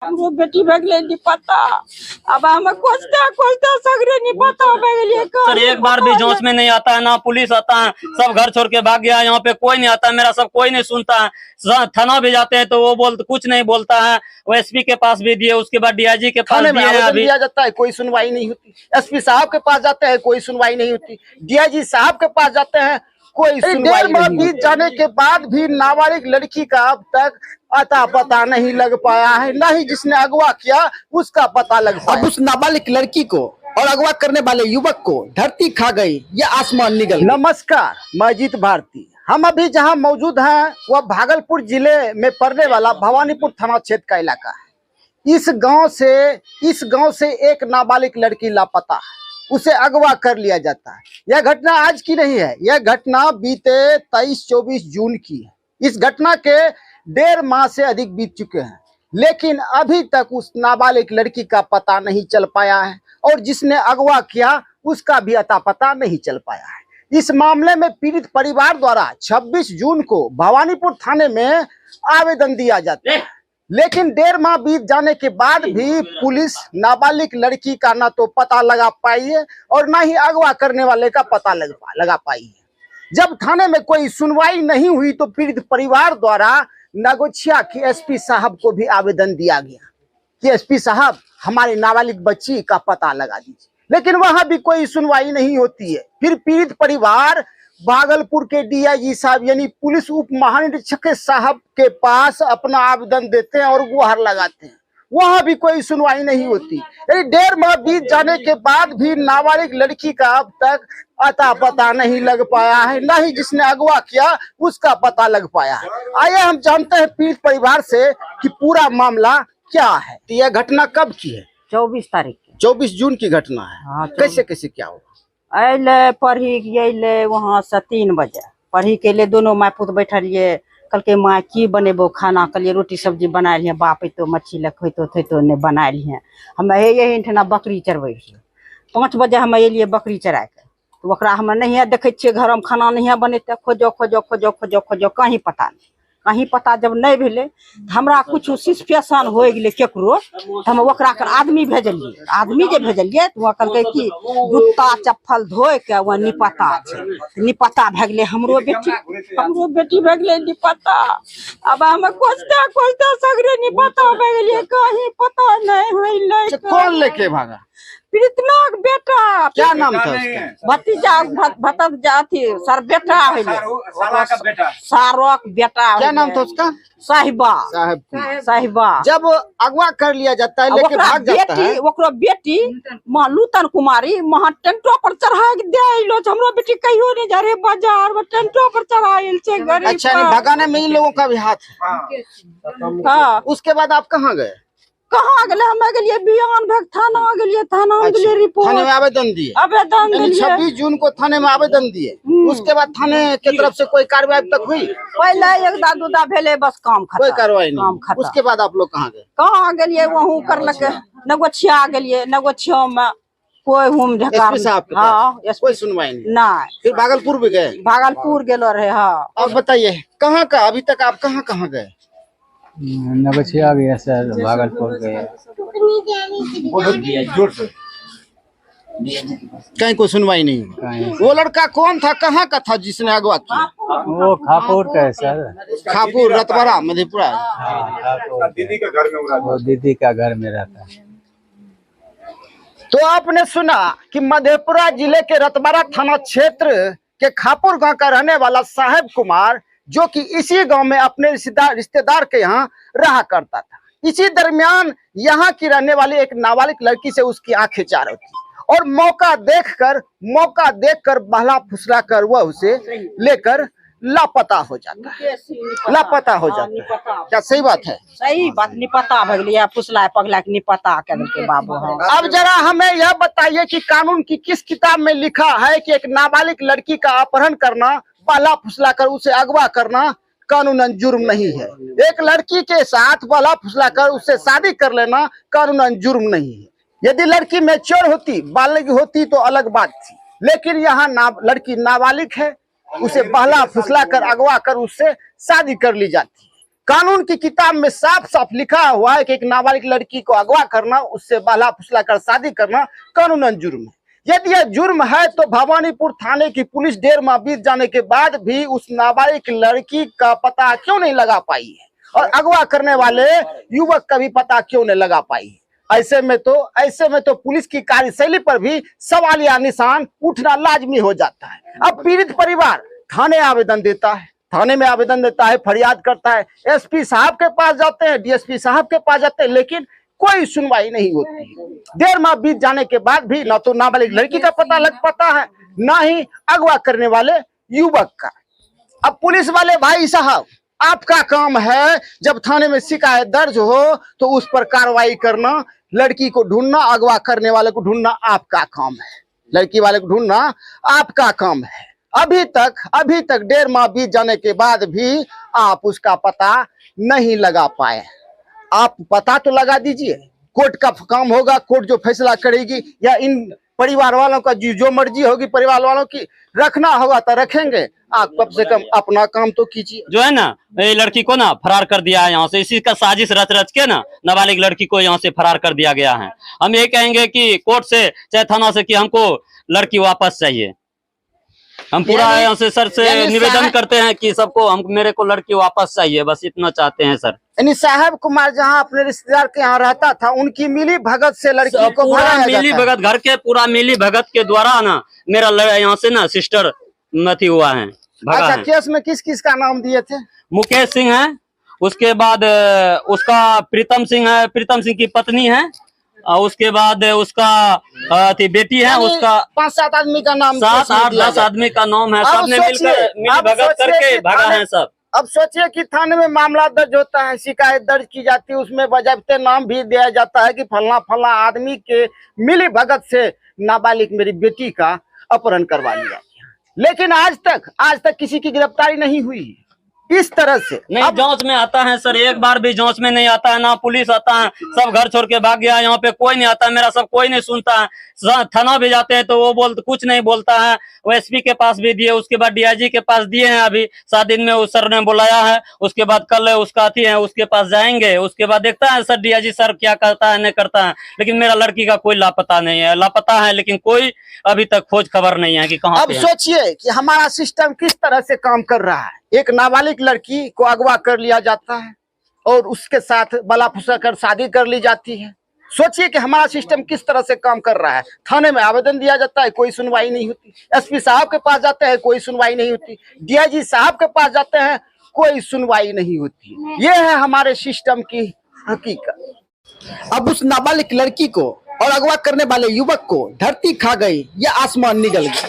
हमरो बेटी भगले नहीं पता। अब हम खोजते सगरे नहीं पता भगले। सर एक बार भी जांच में नहीं आता है, ना पुलिस आता है, सब घर छोड़ के भाग गया। यहाँ पे कोई नहीं आता, मेरा सब कोई नहीं सुनता है। थाना भी जाते हैं तो वो कुछ नहीं बोलता है। वो एसपी के पास भी दिए, उसके बाद डीआईजी के पास दिया जाता है, कोई सुनवाई नहीं होती। एसपी साहब के पास जाते हैं, कोई सुनवाई नहीं होती। डीआईजी साहब के पास जाते हैं, कोई सुनवाई नहीं। बीत जाने के बाद भी नाबालिग लड़की का अब तक अता पता नहीं लग पाया है, न ही जिसने अगवा किया उसका पता लग पाया। अब उस नाबालिग लड़की को और अगवा करने वाले युवक को धरती खा गई या आसमान निगल। नमस्कार, मैं अजीत भारती। हम अभी जहां मौजूद हैं वह भागलपुर जिले में पड़ने वाला भवानीपुर थाना क्षेत्र का इलाका है। इस गांव से एक नाबालिग लड़की लापता है, उसे अगवा कर लिया जाता है। यह घटना आज की नहीं है, यह घटना बीते 23-24 जून की है। इस घटना के 1.5 माह से अधिक बीत चुके हैं, लेकिन अभी तक उस नाबालिग लड़की का पता नहीं चल पाया है और जिसने अगवा किया उसका भी अता पता नहीं चल पाया है। इस मामले में पीड़ित परिवार द्वारा 26 जून को भवानीपुर थाने में आवेदन दिया जाता है, लेकिन 1.5 माह बीत जाने के बाद भी पुलिस नाबालिग लड़की का ना तो पता लगा पाई है और ना ही अगवा करने वाले का पता लगा पाई है। जब थाने में कोई सुनवाई नहीं हुई तो पीड़ित परिवार द्वारा नगोछिया की एसपी साहब को भी आवेदन दिया गया कि एसपी साहब हमारी नाबालिग बच्ची का पता लगा दीजिए, लेकिन वहां भी कोई सुनवाई नहीं होती है। फिर पीड़ित परिवार भागलपुर के डीआईजी साहब यानी पुलिस उप महानिरीक्षक साहब के पास अपना आवेदन देते हैं और गुहार लगाते हैं, वहां भी कोई सुनवाई नहीं होती। 1.5 माह बीत जाने के बाद भी नाबालिग लड़की का अब तक अता पता नहीं लग पाया है, न ही जिसने अगवा किया उसका पता लग पाया है। आइए हम जानते हैं पीड़ित परिवार से कि पूरा मामला क्या है। यह घटना कब की है? 24 तारीख 24 जून की घटना है। हाँ, कैसे क्या हुआ? अले पढ़ी अले वहाँ से 3 बजे पढ़ी के लिए दोनों माय पुत बैठलिए। कल के माँ की बनेबो खाना, कलिए रोटी सब्जी बना लिए, बाप तो मच्छी लखो ने बना लिए। हम यही ठना बकरी चरबै छियै। 5 बजे हम एलिए बकरी चरा के, तो ओकरा हम नहीं देखे छियै घर में खाना नहीं बनेते। खोजो कहीं पता जब नहीं भेले हमरा कुछ सिस्पेशन हो गए केकरो, हम ओकरा कर आदमी भेजलिए। आदमी जे भेजलिए तो वहाँ कहलकै कि जूता चप्पल धोए के वह निपता भे गए। हमरो बेटी भगले निपता। अब हम खोजते सगरे निपता भे गए, कहीं पता नहीं होइले। कौन लेके भागा? प्रीतना का बेटा। क्या नाम था उसका? भतीजा थी सर बेटा है, सारोक बेटा। क्या नाम था उसका? साहिबा। जब अगवा कर लिया जाता है लेके भाग जाता है, ओकरो बेटी लूतन कुमारी वहाँ टेंटो पर चढ़ा के दे। हमरो बेटी कहियो नहीं जा रहे बाजार में, टेंटो पर चढ़ाइल छे। अच्छा, नहीं भगाने में इन लोगों का भी हाथ है। हाँ। उसके बाद आप कहाँ गए? कहाँ गए? हम गए बियान भग थाना गए, थाना गए रिपोर्ट। थाने में आवेदन दिए? 26 जून को थाने में आवेदन दिए। उसके बाद थाने के तरफ से कोई कार्रवाई तक हुई? पहले एक दूदा भेले, बस काम खत्म। कोई कार्रवाई नहीं। उसके बाद आप लोग कहाँ गए? कहाँ गए? वहाँ करलक नगोछिया गए। नगोछिया में कोई हम कोई सुनवाई नहीं। फिर भागलपुर भी गए? भागलपुर गेलो रहे। हाँ। अब बताइए कहाँ का अभी तक आप कहाँ गए? नगोछिया गया सर, भागलपुर गए। कहीं कोई सुनवाई नहीं। वो लड़का कौन था, कहाँ का था जिसने अगवा किया? वो खापुर का है सर। खापुर रतबरा मधेपुरा। दीदी का घर में, वो दीदी का घर में रहता है। तो आपने सुना कि मधेपुरा जिले के रतबरा थाना क्षेत्र के खापुर गांव का रहने वाला साहेब कुमार, जो कि इसी गांव में अपने रिश्तेदार के यहाँ रहा करता था। इसी दरमियान यहाँ की रहने वाली एक नाबालिग लड़की से उसकी आंखें चार होती और मौका देखकर बहला फुसला कर वह उसे लेकर लापता हो जाता है। क्या सही बात है? सही बात। निपता भगलिया फुसला पगला के निपता के बाबू। अब जरा हमें यह बताइए कि कानून की किस किताब में लिखा है कि एक नाबालिग लड़की का अपहरण करना, बहला फुसला कर उसे अगवा करना कानूनन जुर्म नहीं है। एक लड़की के साथ बहला फुसला कर उससे शादी कर लेना कानूनन जुर्म नहीं है। यदि लड़की मैच्योर होती, बालिग होती तो अलग बात थी, लेकिन यहाँ लड़की नाबालिग है, उसे बहला फुसला कर अगवा कर उससे शादी कर ली जाती है। कानून की किताब में साफ साफ लिखा हुआ है कि एक नाबालिग लड़की को अगवा करना, उससे बहला फुसला कर शादी करना कानूनन जुर्म है। यदि यह जुर्म है तो भवानीपुर थाने की पुलिस 1.5 माह बीत जाने के बाद भी उस नाबालिग लड़की का पता क्यों नहीं लगा पाई है, और अगवा करने वाले युवक का भी पता क्यों नहीं लगा पाई है। ऐसे में तो पुलिस की कार्यशैली पर भी सवालिया निशान उठना लाजमी हो जाता है। अब पीड़ित परिवार थाने में आवेदन देता है, फरियाद करता है, एसपी साहब के पास जाते हैं, डीएसपी साहब के पास जाते हैं, लेकिन कोई सुनवाई नहीं होती। 1.5 माह बीत जाने के बाद भी ना तो नाबालिग लड़की का पता लग पाता है, ना ही अगवा करने वाले युवक का। अब पुलिस वाले भाई साहब, आपका काम है जब थाने में शिकायत दर्ज हो तो उस पर कार्रवाई करना, लड़की को ढूंढना, अगवा करने वाले को ढूंढना आपका काम है, लड़की वाले को ढूंढना आपका काम है। अभी तक 1.5 माह बीत जाने के बाद भी आप उसका पता नहीं लगा पाए। आप पता तो लगा दीजिए, कोर्ट का काम होगा, कोर्ट जो फैसला करेगी, या इन परिवार वालों का जो मर्जी होगी परिवार वालों की, रखना होगा तो रखेंगे। आप कम से कम अपना काम तो कीजिए। जो है ना, ये लड़की को ना फरार कर दिया है यहाँ से, इसी का साजिश रच रच के ना नाबालिग लड़की को यहाँ से फरार कर दिया गया है। हम ये कहेंगे कि कोर्ट से चाहे थाना से कि हमको लड़की वापस चाहिए। हम पूरा यहाँ से सर से निवेदन करते हैं कि सबको मेरे को लड़की वापस चाहिए, बस इतना चाहते हैं सर। यानी साहब कुमार जहाँ अपने रिश्तेदार के यहाँ रहता था, उनकी मिली भगत से लड़की को पूरा मिली भगत, घर के पूरा मिली भगत के द्वारा ना मेरा यहाँ से ना सिस्टर मती हुआ है। अच्छा, केस में किस किस का नाम दिए थे? मुकेश सिंह है, उसके बाद उसका प्रीतम सिंह है, प्रीतम सिंह की पत्नी है, और उसके बाद उसका बेटी है, उसका 5-7 आदमी का नाम, 7-8-10 आदमी का नाम है। सबने मिलकर मिली भगत करके भागा है सब। अब सोचिए कि थाने में मामला दर्ज होता है, शिकायत दर्ज की जाती है, उसमें बजाबते नाम भी दिया जाता है कि फलना फलना आदमी के मिली भगत से नाबालिग मेरी बेटी का अपहरण करवा लिया, लेकिन आज तक किसी की गिरफ्तारी नहीं हुई। इस तरह से नहीं जांच में आता है सर, एक बार भी जांच में नहीं आता है, ना पुलिस आता है, सब घर छोड़ के भाग गया। यहाँ पे कोई नहीं आता, मेरा सब कोई नहीं सुनता है। थाना भी जाते हैं तो वो कुछ नहीं बोलता है। वो एसपी के पास भी दिए, उसके बाद डीआईजी के पास दिए हैं। अभी 7 दिन में उस सर ने बुलाया है, उसके बाद कल उसका अथी है, उसके पास जाएंगे, उसके बाद देखता है सर डीआईजी सर क्या करता है नहीं करता है। लेकिन मेरा लड़की का कोई लापता नहीं है, लापता है लेकिन कोई अभी तक खोज खबर नहीं है कि कहाँ। अब सोचिए कि हमारा सिस्टम किस तरह से काम कर रहा है। एक नाबालिग लड़की को अगवा कर लिया जाता है और उसके साथ बला फुसा कर शादी कर ली जाती है। सोचिए कि हमारा सिस्टम किस तरह से काम कर रहा है। थाने में आवेदन दिया जाता है, कोई सुनवाई नहीं होती। एसपी साहब के पास जाते हैं, कोई सुनवाई नहीं होती। डीआईजी साहब के पास जाते हैं, कोई सुनवाई नहीं होती। ये है हमारे सिस्टम की हकीकत। अब उस नाबालिग लड़की को और अगवा करने वाले युवक को धरती खा गई या आसमान निगल गया।